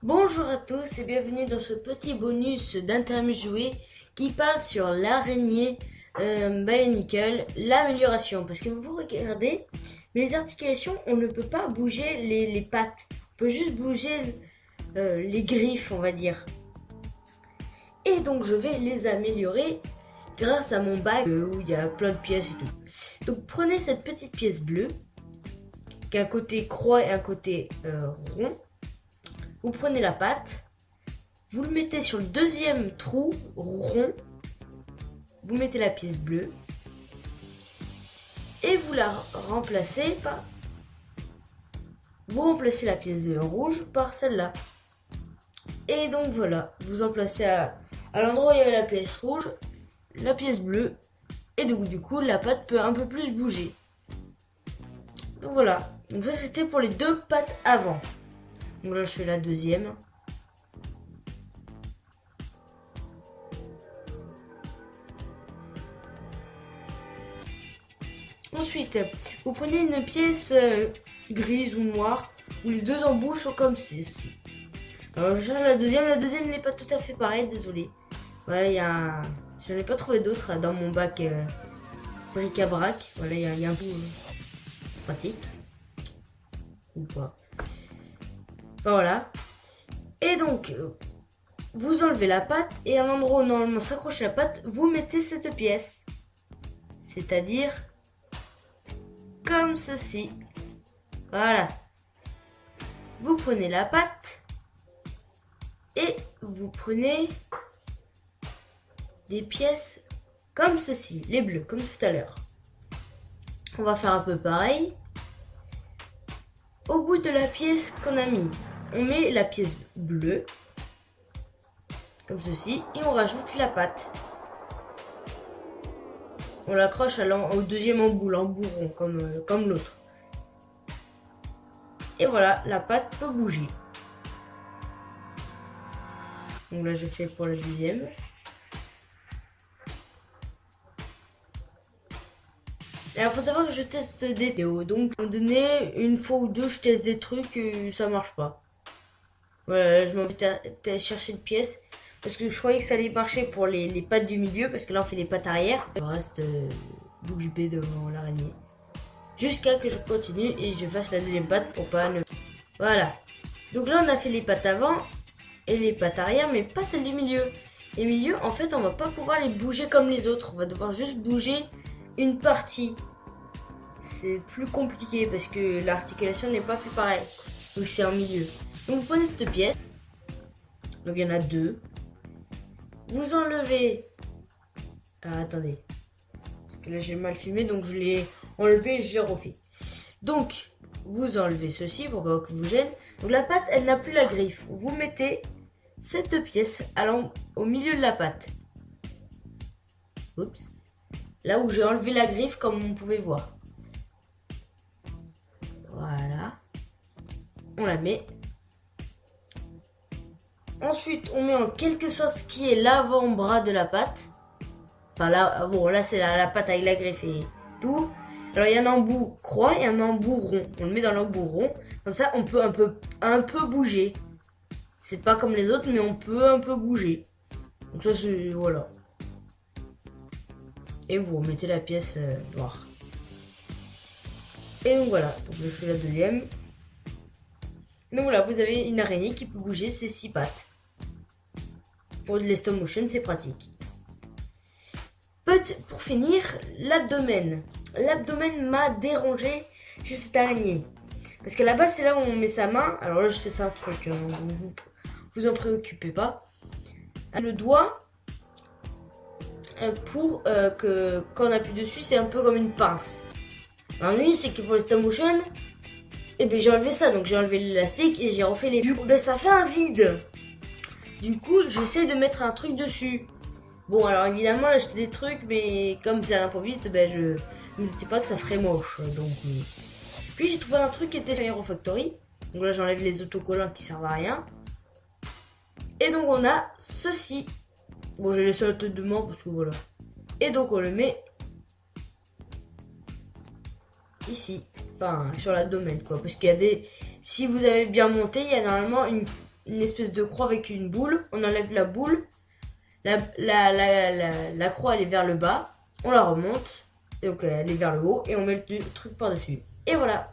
Bonjour à tous et bienvenue dans ce petit bonus d'Intermu joué qui parle sur l'araignée Bionicle, l'amélioration. Parce que vous regardez, mais les articulations, on ne peut pas bouger les pattes. On peut juste bouger les griffes, on va dire. Et donc je vais les améliorer grâce à mon bac où il y a plein de pièces et tout. Donc prenez cette petite pièce bleue qui a un côté croix et un côté rond. Vous prenez la patte, vous le mettez sur le deuxième trou rond, vous mettez la pièce bleue et vous la remplacez par... Vous remplacez la pièce rouge par celle-là. Et donc voilà, vous emplacez à l'endroit où il y avait la pièce rouge, la pièce bleue, et donc du coup la patte peut un peu plus bouger. Donc voilà, donc ça c'était pour les deux pattes avant. Donc là je fais la deuxième. Ensuite, vous prenez une pièce grise ou noire où les deux embouts sont comme ceci. Alors je cherche la deuxième n'est pas tout à fait pareille, désolé. Voilà, il y a un... Je n'en ai pas trouvé d'autres dans mon bac bric-à-brac. Voilà, il y a un bout pratique. Ou pas. Enfin voilà. Et donc, vous enlevez la patte et à l'endroit où normalement s'accroche la patte, vous mettez cette pièce. C'est-à-dire comme ceci. Voilà. Vous prenez la patte et vous prenez des pièces comme ceci, les bleus, comme tout à l'heure. On va faire un peu pareil. Au bout de la pièce qu'on a mis, on met la pièce bleue, comme ceci, et on rajoute la patte. On l'accroche au deuxième embout, l'embout rond, comme l'autre. Et voilà, la patte peut bouger. Donc là, je fais pour la deuxième. Alors, faut savoir que je teste des vidéos. Donc, à un moment donné, une fois ou deux, je teste des trucs et ça marche pas. Voilà, je m'en vais chercher une pièce. Parce que je croyais que ça allait marcher pour les pattes du milieu. Parce que là, on fait les pattes arrière. Je reste boucle B devant l'araignée. Jusqu'à que je continue et je fasse la deuxième patte pour pas ne... Voilà. Donc là, on a fait les pattes avant et les pattes arrière, mais pas celles du milieu. Les milieux, en fait, on va pas pouvoir les bouger comme les autres. On va devoir juste bouger une partie. C'est plus compliqué parce que l'articulation n'est pas fait pareil. Donc c'est en milieu. Donc vous prenez cette pièce. Donc il y en a deux. Vous enlevez... Ah, attendez. Parce que là j'ai mal filmé, donc je l'ai enlevé et je l'ai refait. Donc vous enlevez ceci pour pas que vous gêne. Donc la patte, elle n'a plus la griffe. Vous mettez cette pièce au milieu de la patte. Oups. Là où j'ai enlevé la griffe comme on pouvait voir. Voilà. On la met. Ensuite, on met en quelque sorte ce qui est l'avant-bras de la patte. Enfin là, bon, là c'est la patte avec la griffe et tout. Alors il y a un embout croix et un embout rond. On le met dans l'embout rond. Comme ça, on peut un peu bouger. C'est pas comme les autres, mais on peut un peu bouger. Donc ça, c'est... Voilà. Et vous remettez la pièce noire. Et donc voilà. Donc je fais la deuxième. Donc voilà, vous avez une araignée qui peut bouger ses 6 pattes. Pour de stop motion, c'est pratique. Pour finir, l'abdomen. L'abdomen m'a dérangé chez cette araignée. Parce que là-bas, c'est là où on met sa main. Alors là, je sais, c'est un truc, vous en préoccupez pas. Le doigt, pour que quand on appuie dessus, c'est un peu comme une pince. L'ennui, c'est que pour les stop motion, et ben j'ai enlevé ça. Donc j'ai enlevé l'élastique et j'ai refait les... Ben ça fait un vide. Du coup, j'essaie de mettre un truc dessus. Bon, alors évidemment, là, j'étais des trucs, mais comme c'est à l'improviste, ben je ne me disais pas que ça ferait moche. Donc, puis j'ai trouvé un truc qui était sur Hero Factory. Donc là, j'enlève les autocollants qui servent à rien. Et donc, on a ceci. Bon, j'ai laissé la tête de mort parce que voilà. Et donc, on le met ici. Enfin, sur l'abdomen, quoi. Parce qu'il y a des... Si vous avez bien monté, il y a normalement une espèce de croix avec une boule. On enlève la boule. La croix, elle est vers le bas. On la remonte. Donc, elle est vers le haut. Et on met le truc par-dessus. Et voilà.